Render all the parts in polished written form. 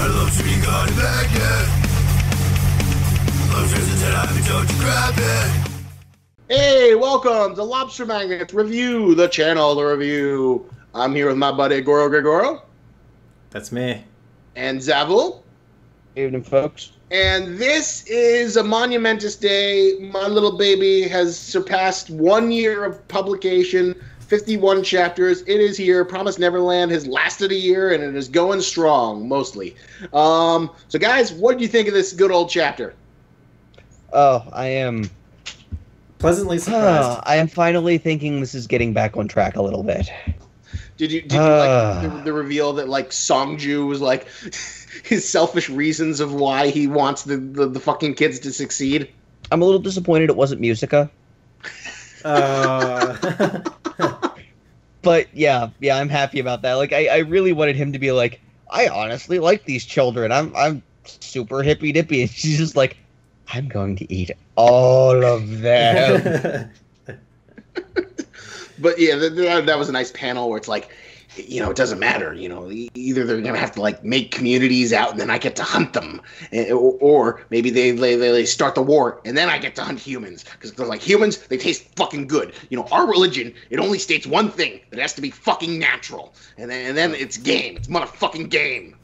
My Lobster Magnet. Lobster's a 10, I told you grab it. Hey, welcome to Lobster Magnet Review, the channel to review. I'm here with my buddy Gorogregoro. That's me. And Zavule. Evening, folks. And this is a monumentous day. My little baby has surpassed 1 year of publication, 51 chapters. It is here. Promised Neverland has lasted a year, and it is going strong, mostly. So, guys, what do you think of this good old chapter? Oh, I am pleasantly surprised. I am finally thinking this is getting back on track a little bit. Did you like the reveal that like song-juu was like his selfish reasons of why he wants the fucking kids to succeed? I'm a little disappointed it wasn't Musica. But yeah, I'm happy about that. Like I really wanted him to be like, I honestly like these children. I'm super hippy dippy, and she's just like, I'm going to eat all of them. But yeah, that was a nice panel where it's like, you know, it doesn't matter. You know, either they're gonna have to like make communities out, and then I get to hunt them, or maybe they start the war, and then I get to hunt humans because they're like humans. They taste fucking good. You know, our religion, it only states one thing: that it has to be fucking natural, and then it's game. It's motherfucking game.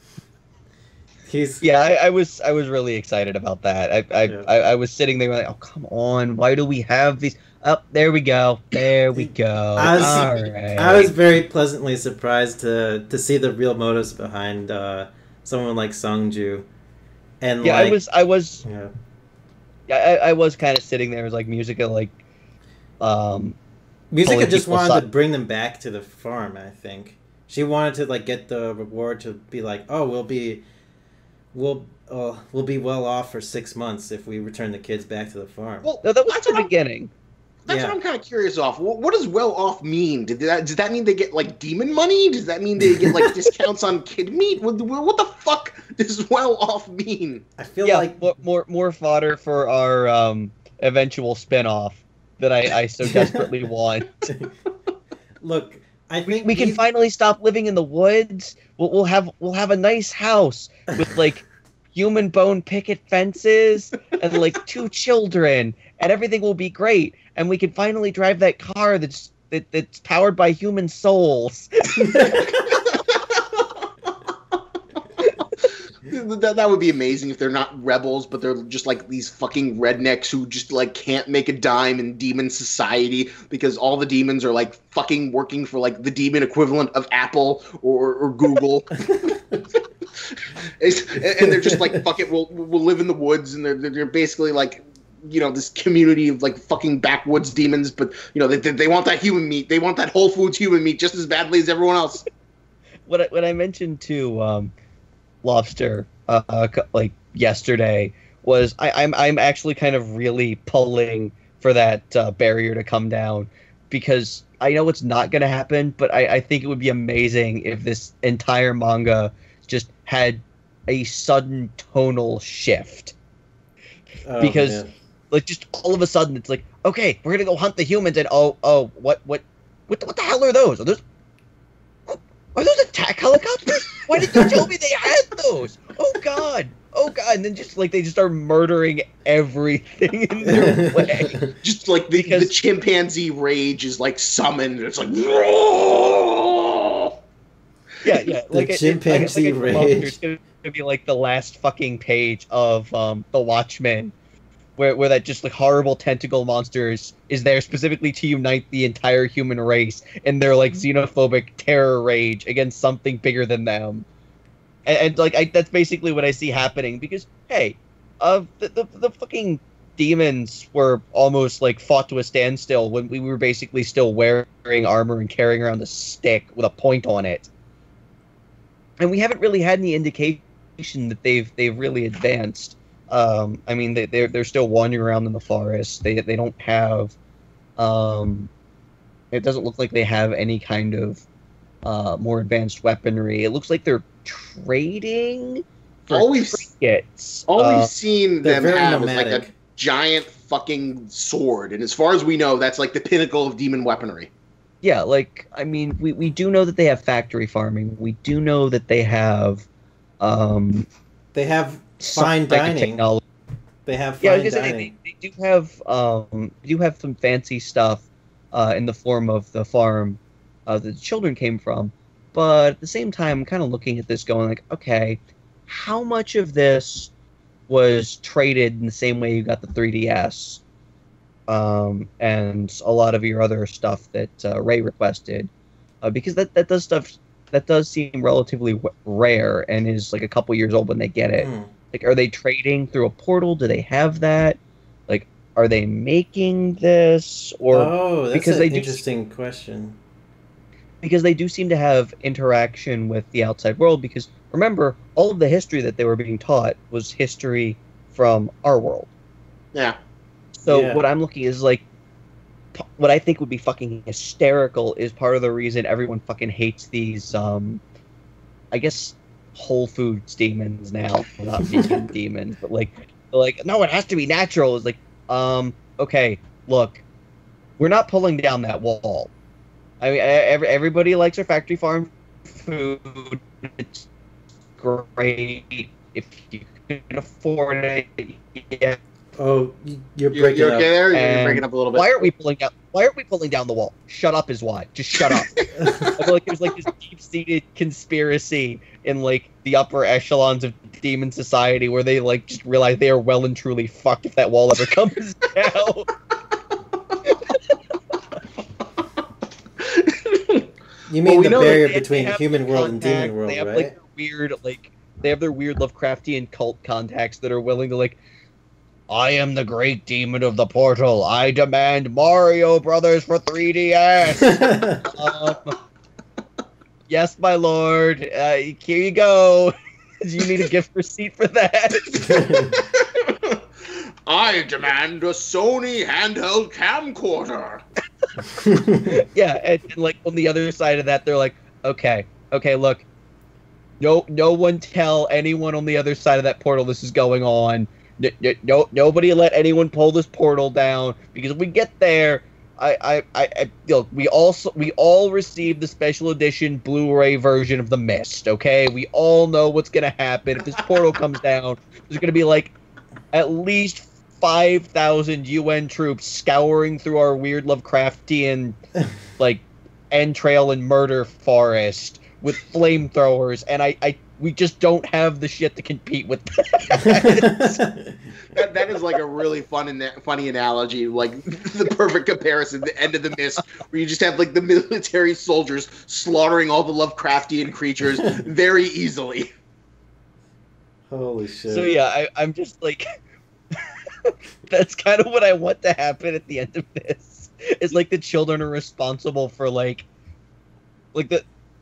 I was really excited about that. I was sitting there like, oh come on, why do we have these? Oh, there we go. There we go. I was very pleasantly surprised to see the real motives behind someone like Song-juu. And yeah, like, I was kind of sitting there as like Musica, like Musica just wanted to bring them back to the farm. I think she wanted to like get the reward to be like, oh, we'll be well off for 6 months if we return the kids back to the farm. Well, no, that was the beginning. That's what I'm kind of curious off. What does well off mean? Does that mean they get like demon money? Does that mean they get like discounts on kid meat? What the fuck does well off mean? I feel like more fodder for our eventual spinoff that I so desperately want. Look, I think we can finally stop living in the woods. We'll have a nice house with like human bone picket fences and like 2 children, and everything will be great. And we can finally drive that car that's powered by human souls. That would be amazing if they're not rebels, but they're just like these fucking rednecks who just like can't make a dime in demon society because all the demons are like fucking working for like the demon equivalent of Apple or Google. And they're just like, fuck it, we'll live in the woods, and they're basically like, you know, this community of like fucking backwoods demons, but you know they want that human meat. They want that Whole Foods human meat just as badly as everyone else. What I mentioned to Lobster like yesterday was I'm actually kind of really pulling for that barrier to come down, because I know it's not going to happen, but I think it would be amazing if this entire manga just had a sudden tonal shift. Because like just all of a sudden it's like, okay, we're gonna go hunt the humans, and what the hell are those? Are those attack helicopters? Why didn't you tell me they had those? Oh god, and then just like they just start murdering everything in their way. Just like the chimpanzee rage is like summoned. It's like yeah, like the chimpanzee rage. It's gonna be like the last fucking page of The Watchmen, where that just like horrible tentacle monster is there specifically to unite the entire human race in their like xenophobic terror rage against something bigger than them. And like that's basically what I see happening, because hey, the fucking demons were almost like fought to a standstill when we were basically still wearing armor and carrying around a stick with a point on it. And we haven't really had any indication that they've really advanced. I mean, they're still wandering around in the forest. They don't have, it doesn't look like they have any kind of more advanced weaponry. It looks like they're trading for trinkets. All we've seen them have nomadic. is like a giant fucking sword, and as far as we know, that's like the pinnacle of demon weaponry. Yeah, like, I mean, we do know that they have factory farming. We do know that they have They have fine dining. Technology. They have Yeah, I fine was gonna dining. say they do have some fancy stuff in the form of the farm that the children came from, but at the same time, I'm kind of looking at this, going like, okay, how much of this was traded in the same way you got the 3DS, and a lot of your other stuff that Ray requested, because that does seem relatively rare and is like a couple years old when they get it. Like, are they trading through a portal? Do they have that? Like, are they making this? Or That's because an interesting question. Because they do seem to have interaction with the outside world. Because remember, all of the history that they were being taught was history from our world. Yeah. So what I'm looking is like, what I think would be fucking hysterical is part of the reason everyone fucking hates these, I guess, Whole Foods demons now, not vegan demons, but like, no, it has to be natural. It's like, okay, look, we're not pulling down that wall. I mean, everybody likes their factory farm food. It's great if you can afford it. Yeah. Oh, you're breaking okay up. there? You're breaking up a little bit. Why aren't we pulling down the wall? Shut up is why. Just shut up. I feel like there's like this deep-seated conspiracy in like the upper echelons of demon society where they like just realize they are well and truly fucked if that wall ever comes down. You mean the barrier they between have human their world and demon contacts, world, they have, right? They have their weird Lovecraftian cult contacts that are willing to like, I am the great demon of the portal. I demand Mario Brothers for 3DS. Yes, my lord. Here you go. Do you need a gift receipt for that? I demand a Sony handheld camcorder. Yeah, and like on the other side of that, they're like, okay, look, no one tell anyone on the other side of that portal this is going on. Nobody let anyone pull this portal down, because if we get there, look, we all received the special edition Blu-ray version of The Mist. Okay, we all know what's gonna happen if this portal comes down. There's gonna be like at least 5,000 UN troops scouring through our weird Lovecraftian like entrail and murder forest with flamethrowers, and we just don't have the shit to compete with that. That is like a really funny analogy, like the perfect comparison, the end of The Mist, where you just have like the military soldiers slaughtering all the Lovecraftian creatures very easily. Holy shit. So yeah, I'm just like, that's kind of what I want to happen at the end of this. It's like the children are responsible for like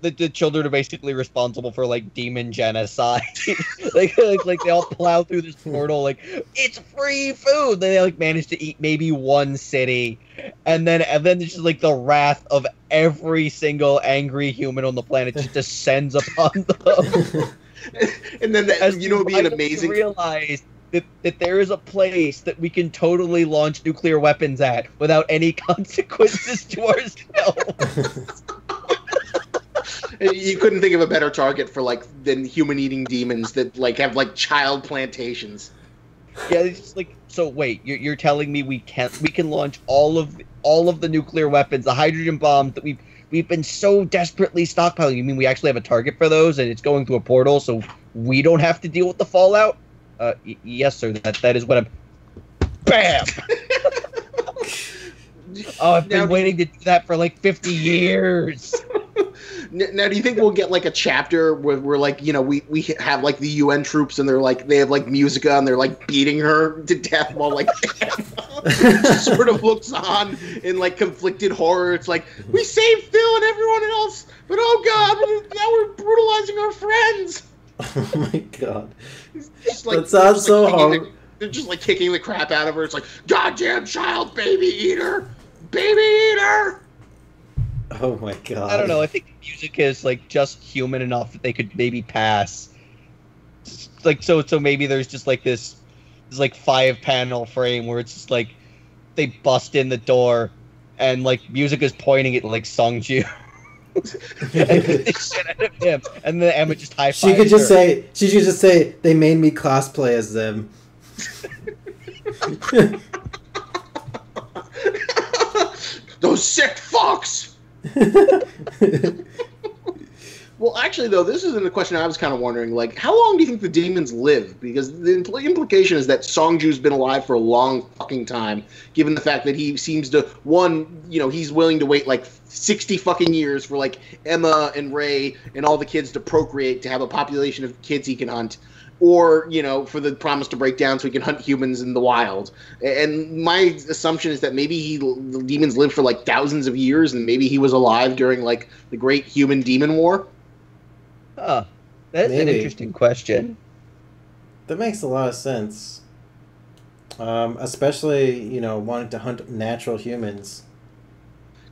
the children are basically responsible for like demon genocide. like they all plow through this portal like it's free food. They like manage to eat maybe one city, and then it's just like the wrath of every single angry human on the planet just descends upon them. And then it'd be an amazing. Realize that there is a place that we can totally launch nuclear weapons at without any consequences to ourselves. You couldn't think of a better target for than human-eating demons that have child plantations. Yeah, it's just like, so wait, you're telling me we can launch all of the nuclear weapons, the hydrogen bombs that we've been so desperately stockpiling. You mean we actually have a target for those, and it's going through a portal, so we don't have to deal with the fallout? Yes, sir. That is what I'm. Bam. Oh, I've been waiting to do that for like 50 years. Now, do you think we'll get a chapter where we have the UN troops and they have Musica and they're beating her to death while she sort of looks on in conflicted horror? It's like, we saved Phil and everyone else, but oh god, now we're brutalizing our friends. Oh my god. That sounds so hard. They're just kicking the crap out of her. It's like, goddamn child baby eater! Baby eater! Oh my god. I don't know, I think music is just human enough that they could maybe pass. So maybe there's just this 5-panel frame where it's just they bust in the door and music is pointing at song-juu. and beat the shit out of him, and then Emma just high fives She could just her. say, they made me cosplay as them. Those sick fucks! Well, actually, though, this is a question I was kind of wondering. Like, how long do you think the demons live? Because the implication is that Song-juu's been alive for a long fucking time, given the fact that he seems to, he's willing to wait, like, 60 fucking years for, like, Emma and Ray and all the kids to procreate, to have a population of kids he can hunt. Or, for the promise to break down so he can hunt humans in the wild. And my assumption is that maybe the demons lived for, like, thousands of years, and maybe he was alive during, like, the Great Human-Demon War. Huh. That's an interesting question. That makes a lot of sense. Especially, wanting to hunt natural humans.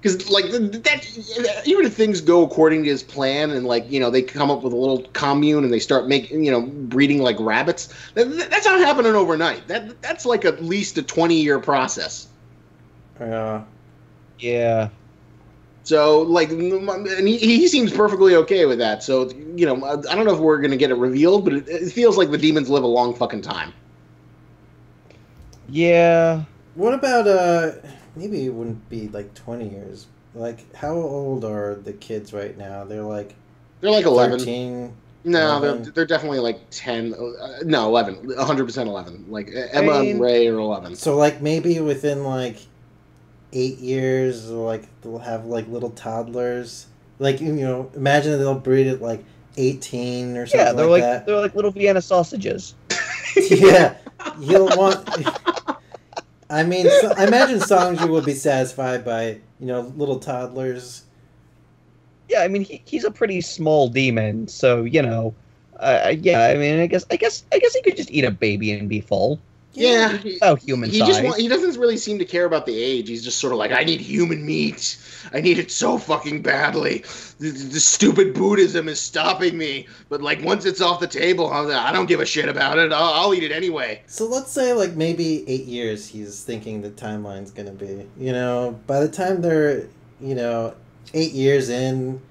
Because, like, even if things go according to his plan and, like, they come up with a little commune and they start breeding, like, rabbits, that's not happening overnight. That's, like, at least a 20-year process. Yeah. So, like, and he seems perfectly okay with that. So, I don't know if we're going to get it revealed, but it feels like the demons live a long fucking time. Yeah. What about, maybe it wouldn't be, like, 20 years. Like, how old are the kids right now? They're like 11. 13? No, they're definitely, like, 10. No, 11. 100% 11. Like, Emma and Ray are 11. So, like, maybe within, like, 8 years, like, they'll have, like, little toddlers. Like, imagine they'll breed at, like, 18 or something like that. They're like little Vienna sausages. Yeah. You'll want... I mean, I imagine Song-juu would be satisfied by, little toddlers. Yeah, I mean, he's a pretty small demon, so, yeah, I mean, I guess he could just eat a baby and be full. Yeah, about human size. He doesn't really seem to care about the age. He's just sort of like, I need human meat. I need it so fucking badly. The stupid Buddhism is stopping me. But, like, once it's off the table, I don't give a shit about it. I'll eat it anyway. So let's say, like, maybe 8 years he's thinking the timeline's gonna be. By the time they're, 8 years in,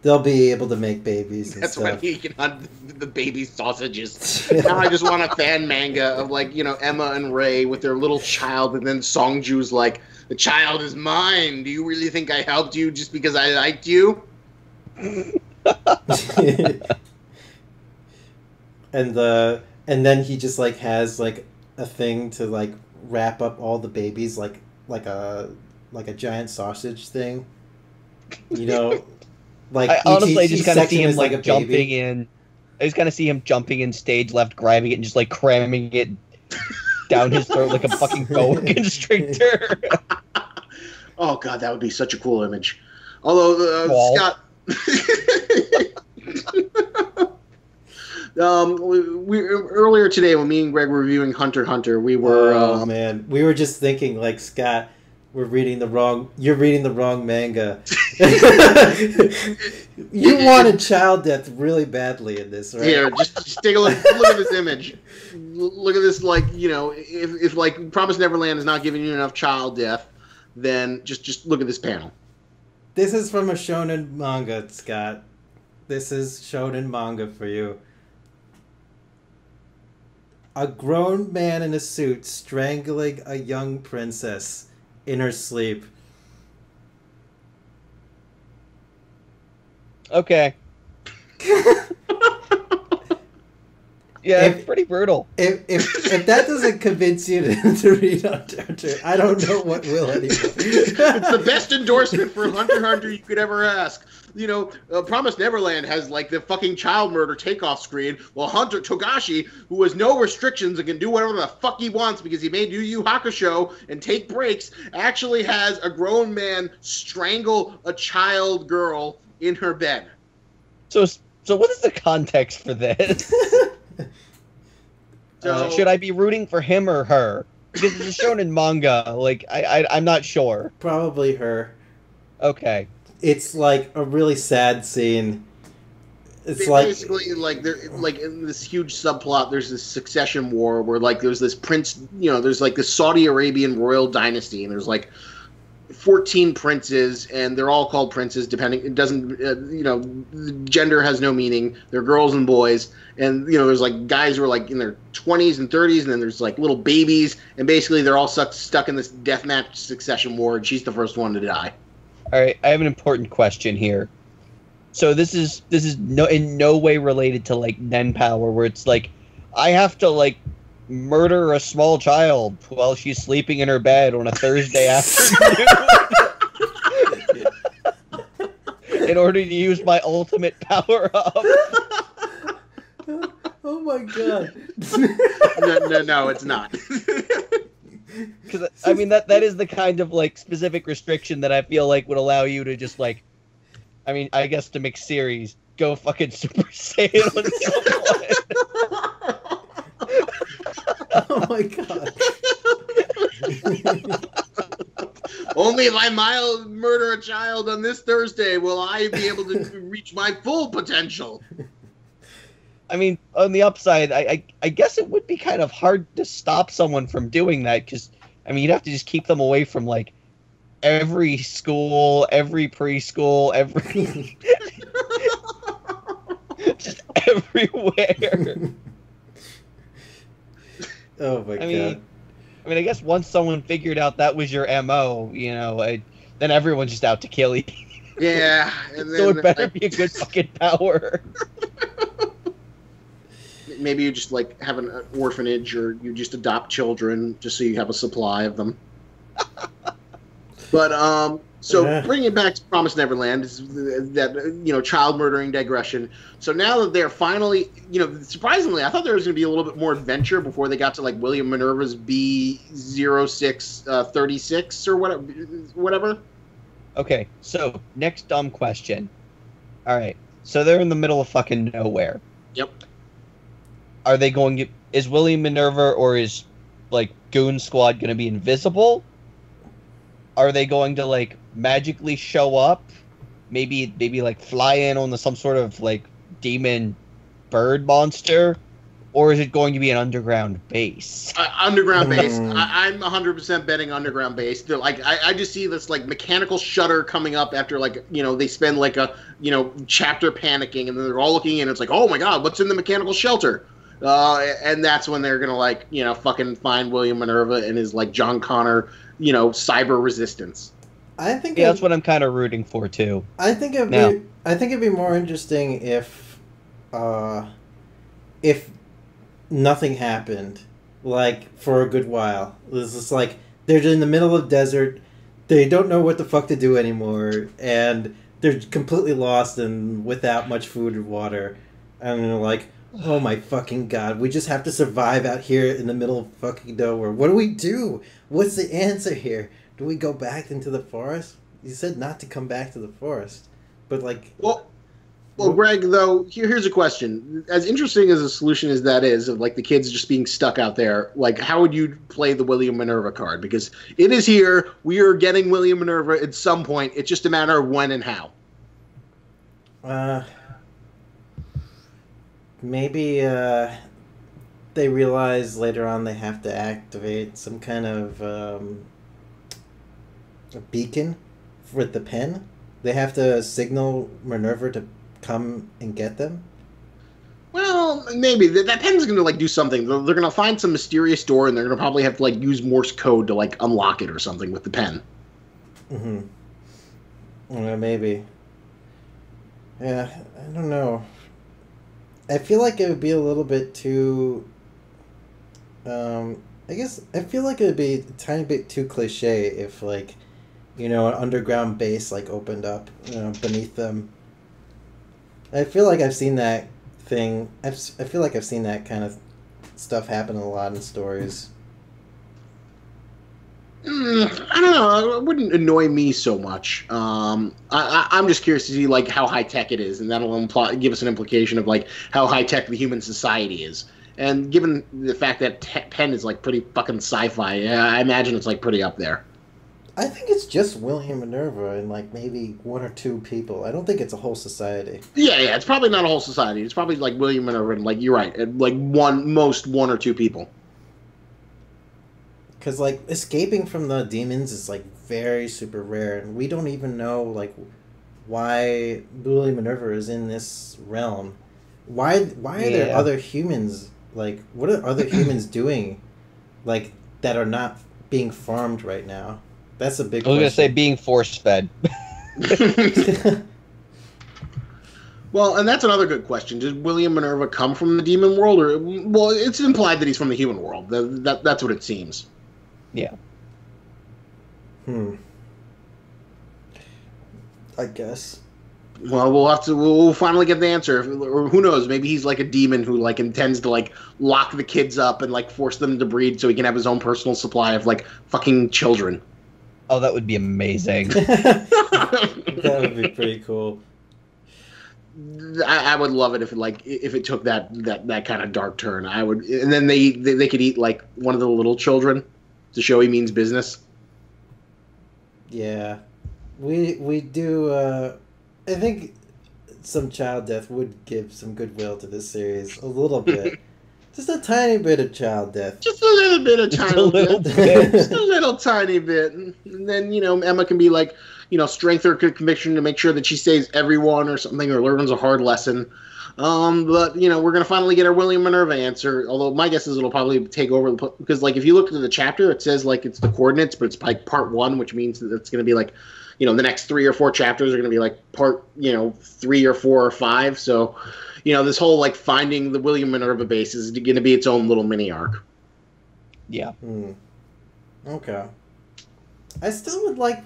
they'll be able to make babies and That's stuff. when he can hunt the baby sausages. Now I just want a fan manga of, like, Emma and Ray with their little child, and then Song-juu's like, the child is mine. Do you really think I helped you just because I liked you? And then he just, like, has, like, a thing to, like, wrap up all the babies like a giant sausage thing. Like, I honestly just kind of see him, like, like, jumping in. I just kind of see him jumping in stage left, grabbing it, and just, like, cramming it down his throat like a fucking boa constrictor. Oh, God, that would be such a cool image. Although, Scott... earlier today, when me and Greg were reviewing Hunter x Hunter, we were... Oh, man. We were just thinking, like, Scott... You're reading the wrong manga. You wanted child death really badly in this, right? Here, just take a look at this image. Look at this, like, if like Promised Neverland is not giving you enough child death, then just look at this panel. This is from a shonen manga, Scott. This is shonen manga for you. A grown man in a suit strangling a young princess in her sleep. Okay. Yeah, it's pretty brutal. If that doesn't convince you to read Hunter x Hunter, I don't know what will anymore. It's the best endorsement for Hunter x Hunter you could ever ask. Promised Neverland has, like, the fucking child murder takeoff screen, while Hunter Togashi, who has no restrictions and can do whatever the fuck he wants because he made Yu Yu Hakusho and take breaks, actually has a grown man strangle a child girl in her bed. So what is the context for this? Should I be rooting for him or her? Because it's a shonen manga. Like, I'm not sure. Probably her. Okay. It's like a really sad scene. It's basically like they're like in this huge subplot. There's this succession war where, like, there's this prince. There's, like, this Saudi Arabian royal dynasty, and there's, like, 14 princes, and they're all called princes. Depending, it doesn't, gender has no meaning. They're girls and boys, and there's like guys who are like in their 20s and 30s, and then there's like little babies, and basically they're all stuck in this deathmatch succession war, and she's the first one to die. All right, I have an important question here. So this is in no way related to like Nen Power, where it's like I have to like murder a small child while she's sleeping in her bed on a Thursday afternoon in order to use my ultimate power up. Oh my god. No, it's not. Because I mean that is the kind of like specific restriction that I feel like would allow you to just like, I mean, I guess to mix series, go fucking Super Saiyan on someone. Oh my god. Only if I murder a child on this Thursday will I be able to reach my full potential. I mean, on the upside, I guess it would be kind of hard to stop someone from doing that, because, I mean, you'd have to just keep them away from, like, every school, every preschool, every... just everywhere. Oh my god. I mean, I guess once someone figured out that was your MO, then everyone's just out to kill you. Yeah. And so it better be a good fucking power. Maybe you just like have an orphanage, or you just adopt children just so you have a supply of them. But bringing it back to Promised Neverland is that child murdering digression. So now that they're finally, surprisingly, I thought there was going to be a little bit more adventure before they got to like William Minerva's B0636 or whatever. Okay, so next dumb question. All right, so they're in the middle of fucking nowhere. Yep. Are they is William Minerva or is, like, Goon Squad going to be invisible? Are they going to, like, magically show up? Maybe like, fly in on some sort of, like, demon bird monster? Or is it going to be an underground base? Underground base. I'm 100% betting underground base. They're like, I just see this, like, mechanical shutter coming up after, like, they spend, like, a, chapter panicking, and then they're all looking in. It's like, oh, my God, what's in the mechanical shelter? And that's when they're gonna like fucking find William Minerva and his like John Connor cyber resistance. I think that's what I'm kind of rooting for too. I think it'd be more interesting if nothing happened, like for a good while. It's just like they're in the middle of the desert, they don't know what the fuck to do anymore, and they're completely lost and without much food or water, and they're like, oh my fucking god, we just have to survive out here in the middle of fucking nowhere. What do we do? What's the answer here? Do we go back into the forest? You said not to come back to the forest. But like... Well, Greg, though, here's a question. As interesting as a solution as that is, of like the kids just being stuck out there, like how would you play the William Minerva card? Because it is here. We are getting William Minerva at some point. It's just a matter of when and how. Maybe they realize later on they have to activate some kind of a beacon with the pen. They have to signal Minerva to come and get them. Well, maybe that pen's going to like do something. They're going to find some mysterious door, and they're going to probably have to like use Morse code to like unlock it or something with the pen. Maybe. Yeah, I don't know. I feel like it would be a little bit too... I guess I feel like it would be a tiny bit too cliche if, like, an underground base, like, opened up, beneath them. I feel like I've seen that thing... I feel like I've seen that kind of stuff happen a lot in stories. I don't know. It wouldn't annoy me so much. I'm just curious to see like how high tech it is, and that'll give us an implication of like how high tech the human society is. And given the fact that pen is like pretty fucking sci-fi, I imagine it's like pretty up there. I think it's just William Minerva and like maybe one or two people. I don't think it's a whole society. Yeah, it's probably not a whole society. It's probably like William Minerva and like you're right, like one or two people. Because, like, escaping from the demons is, like, very super rare, and we don't even know, like, why Bully Minerva is in this realm. Why are there other humans, like, what are other humans doing, like, that are not being farmed right now? That's a big question. I was going to say being force-fed. Well, and that's another good question. Did William Minerva come from the demon world? Or, well, it's implied that he's from the human world. That's what it seems. Yeah. I guess. Well, we'll finally get the answer. Or who knows, maybe he's like a demon who like intends to like lock the kids up and like force them to breed so he can have his own personal supply of like fucking children. Oh, that would be amazing. That would be pretty cool. I would love it if it took that kind of dark turn. I would, and then they could eat like one of the little children to show he means business. Yeah, we do. I think some child death would give some goodwill to this series a little bit. Just a tiny bit of child death. Just a little bit of child death. Just a little tiny bit. And then, Emma can be like, strengthen her conviction to make sure that she saves everyone or something or learns a hard lesson. But, we're going to finally get our William Minerva answer. Although my guess is it'll probably take over. Because, like, if you look at the chapter, it says, like, it's the coordinates, but it's, like, part 1, which means that it's going to be, like, the next 3 or 4 chapters are going to be, like, part, 3 or 4 or 5. So, this whole, like, finding the William Minerva base is going to be its own little mini arc. Yeah. Okay. I still like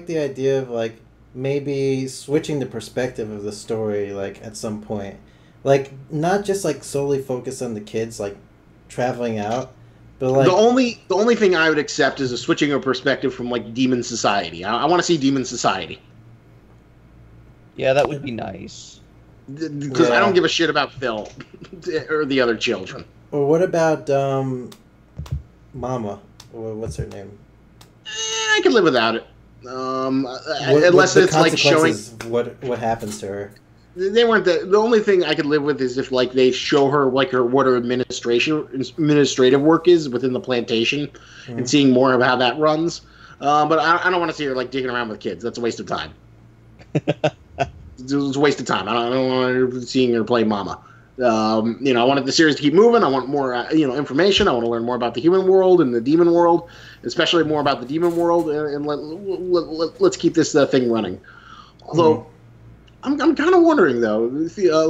the idea of, like, maybe switching the perspective of the story, like, at some point. Like, not just, like, solely focus on the kids, like, traveling out, but, like... The only thing I would accept is a switching of perspective from, like, Demon Society. I want to see Demon Society. Yeah, that would be nice. Because I don't give a shit about Phil or the other children. Or what about, Mama? Or what's her name? I can live without it. Unless it's like showing what happens to her. They weren't the only thing I could live with is if like they show her like what her administrative work is within the plantation and seeing more of how that runs. But I don't want to see her like digging around with kids. That's a waste of time. It's a waste of time. I don't want her seeing her play Mama. I wanted the series to keep moving. I want more, information. I want to learn more about the human world and the demon world, especially more about the demon world. And let's keep this thing running. Although, I'm kind of wondering though, I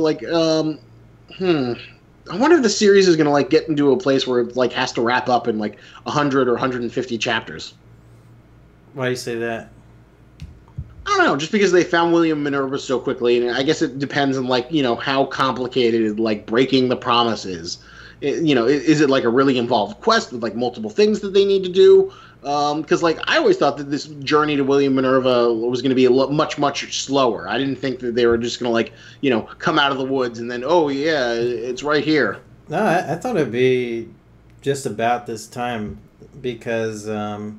wonder if the series is gonna like get into a place where it like has to wrap up in like 100 or 150 chapters. Why do you say that? I don't know, just because they found William Minerva so quickly, and I guess it depends on like how complicated like breaking the promise is. Is it like a really involved quest with like multiple things that they need to do? Because like I always thought that this journey to William Minerva was going to be much slower. I didn't think that they were just going to like come out of the woods and then it's right here. No, I thought it'd be just about this time because I'm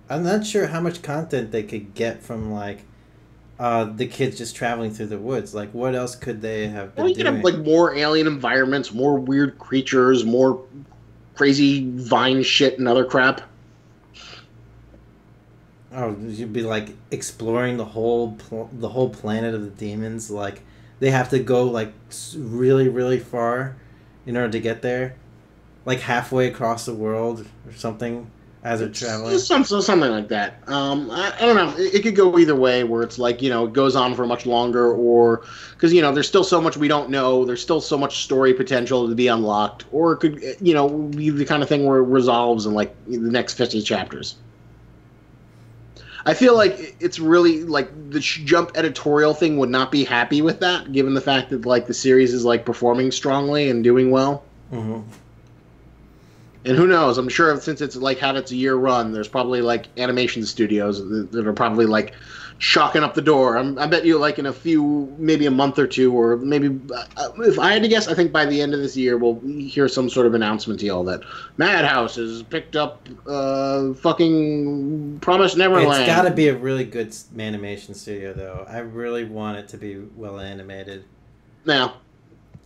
not sure how much content they could get from like the kids just traveling through the woods. Like, what else could they have been doing? You could have like more alien environments, more weird creatures, more crazy vine shit and other crap. Oh, you'd be like exploring the whole planet of the demons. Like, they have to go like really, really far in order to get there, like halfway across the world or something. As they're traveling? Something like that. I don't know. It could go either way, where it's like, it goes on for much longer, or because, there's still so much we don't know. There's still so much story potential to be unlocked, or it could, be the kind of thing where it resolves in like the next 50 chapters. I feel like it's really like the Jump editorial thing would not be happy with that, given the fact that like the series is like performing strongly and doing well. Mm-hmm. And who knows? I'm sure since it's like had its year run, there's probably like animation studios that are probably like chalking up the door. I bet you like in maybe a month or two, or maybe if I had to guess, I think by the end of this year we'll hear some sort of announcement deal that Madhouse has picked up fucking Promised Neverland. It's got to be a really good animation studio, though. I really want it to be well animated. Now.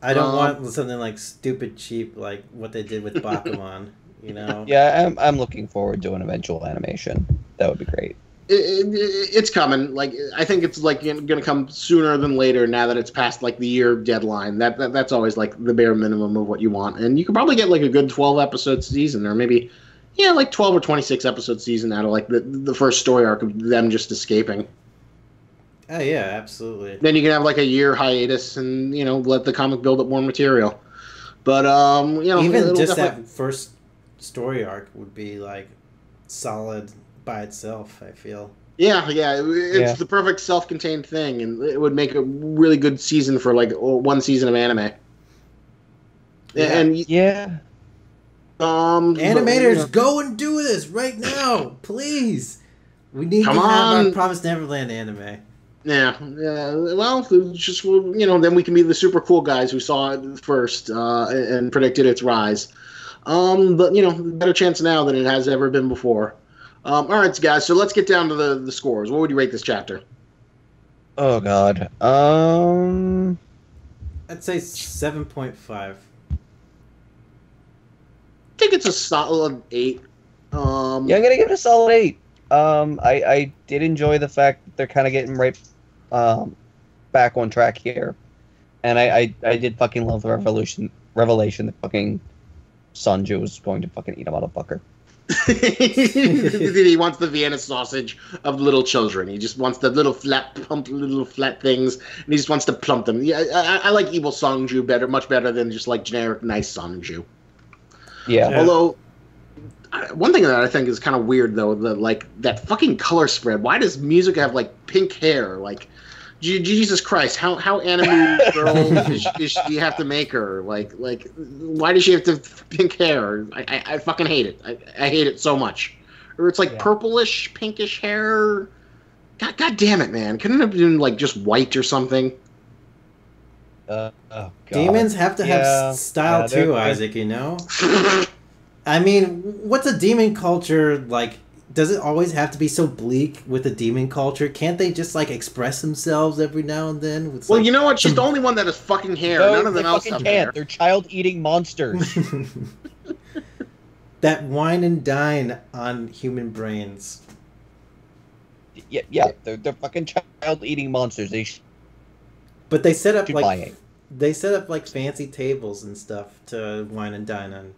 I don't want something like stupid cheap like what they did with Bakuman, You know. Yeah, I'm looking forward to an eventual animation. That would be great. It's coming. Like, I think it's like going to come sooner than later. Now that it's past like the year deadline, that's always like the bare minimum of what you want. And you could probably get like a good 12 episode season, or maybe like 12 or 26 episode season out of like the first story arc of them just escaping. Oh yeah, absolutely. Then you can have like a year hiatus, and let the comic build up more material. But even just that first story arc would be like solid by itself, I feel. Yeah, it's the perfect self-contained thing, and it would make a really good season for like one season of anime. Animators, go and do this right now, please. We need to have our Promised Neverland anime. Yeah. Well, just then we can be the super cool guys who saw it first and predicted its rise. But better chance now than it has ever been before. All right, guys. So let's get down to the scores. What would you rate this chapter? Oh God. I'd say 7.5. I think it's a solid 8. Yeah, I'm gonna give it a solid 8. I did enjoy the fact that they're kind of getting right back on track here, and I did fucking love the revelation that fucking song-juu was going to fucking eat a motherfucker. He wants the Vienna sausage of little children. He just wants the little flat things, and he just wants to plump them. Yeah, I like evil song-juu much better than just like generic nice song-juu. Yeah. Although, one thing that I think is kind of weird though, that fucking color spread. Why does music have like pink hair? Like, Jesus Christ, how animated girl do you have to make her? Like, why does she have to pink hair? I fucking hate it. I hate it so much. Or it's like purplish, pinkish hair. God damn it, man! Couldn't it have been like just white or something? Oh God. Demons have to have style too, Isaac. You know. I mean, what's a demon culture like? Does it always have to be so bleak with a demon culture? Can't they just like express themselves every now and then? With, well, you know what? She's the only one that has fucking hair. No, none of them else fucking have can't. hair. They're child-eating monsters. That wine and dine on human brains. Yeah, they're fucking child-eating monsters. But they set up like fancy tables and stuff to wine and dine on.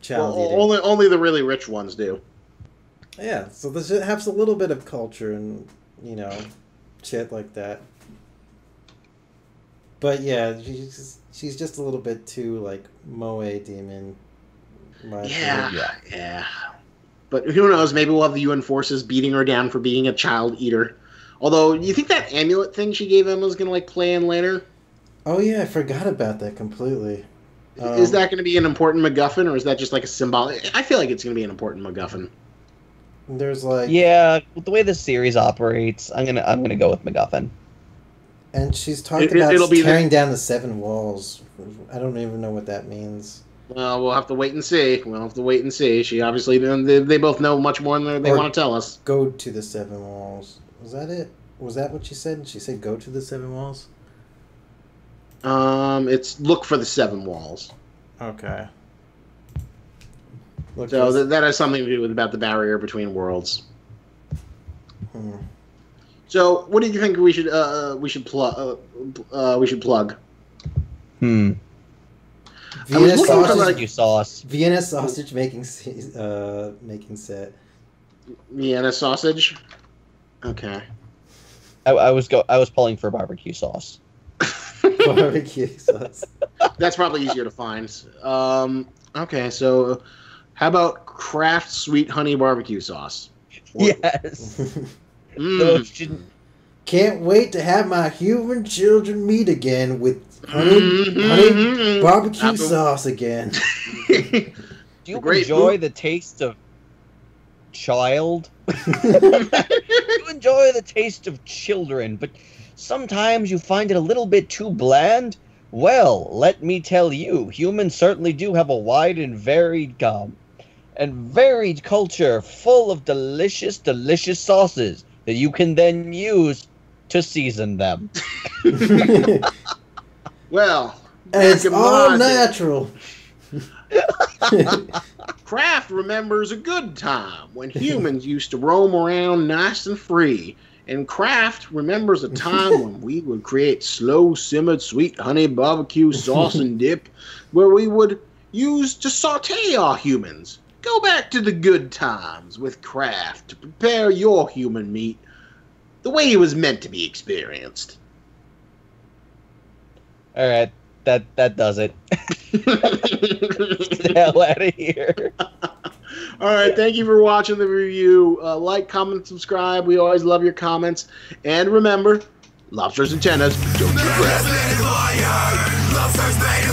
Child eating. Only the really rich ones do. Yeah, so this has a little bit of culture and shit like that. But yeah, she's just a little bit too like moe demon. Yeah. But who knows? Maybe we'll have the UN forces beating her down for being a child eater. Although, you think that amulet thing she gave Emma is gonna like play in later? Oh yeah, I forgot about that completely. Is that going to be an important MacGuffin, or is that just like a symbolic? I feel like it's going to be an important MacGuffin. There's like with the way the series operates, I'm gonna go with MacGuffin. And she's talking about tearing down the 7 walls. I don't even know what that means. Well, we'll have to wait and see. She obviously they both know much more than they want to tell us. Go to the 7 walls. Was that it? Was that what she said? She said go to the 7 walls. It's look for the 7 walls. Okay. So that has something to do with about the barrier between worlds. So, what do you think we should plug? Vienna sausage sauce. Vienna sausage making set. Vienna sausage. Okay. I was pulling for barbecue sauce. Barbecue sauce. That's probably easier to find. Okay, so how about Kraft Sweet Honey Barbecue Sauce? Yes. Can't wait to have my human children meet again with honey barbecue sauce again. Do you enjoy the taste of child? You enjoy the taste of children, but sometimes you find it a little bit too bland? Well, let me tell you, humans certainly do have a wide and varied culture full of delicious, delicious sauces that you can then use to season them. Well, and it's all natural. Kraft remembers a good time when humans used to roam around nice and free. And Kraft remembers a time when we would create slow-simmered sweet honey barbecue sauce and dip where we would use to saute our humans. Go back to the good times with Kraft to prepare your human meat the way it was meant to be experienced. All right, that does it. Get the hell out of here. All right, thank you for watching the review. Like, comment, subscribe. We always love your comments. And remember, lobsters and tennis, don't you grab it. Lobsters made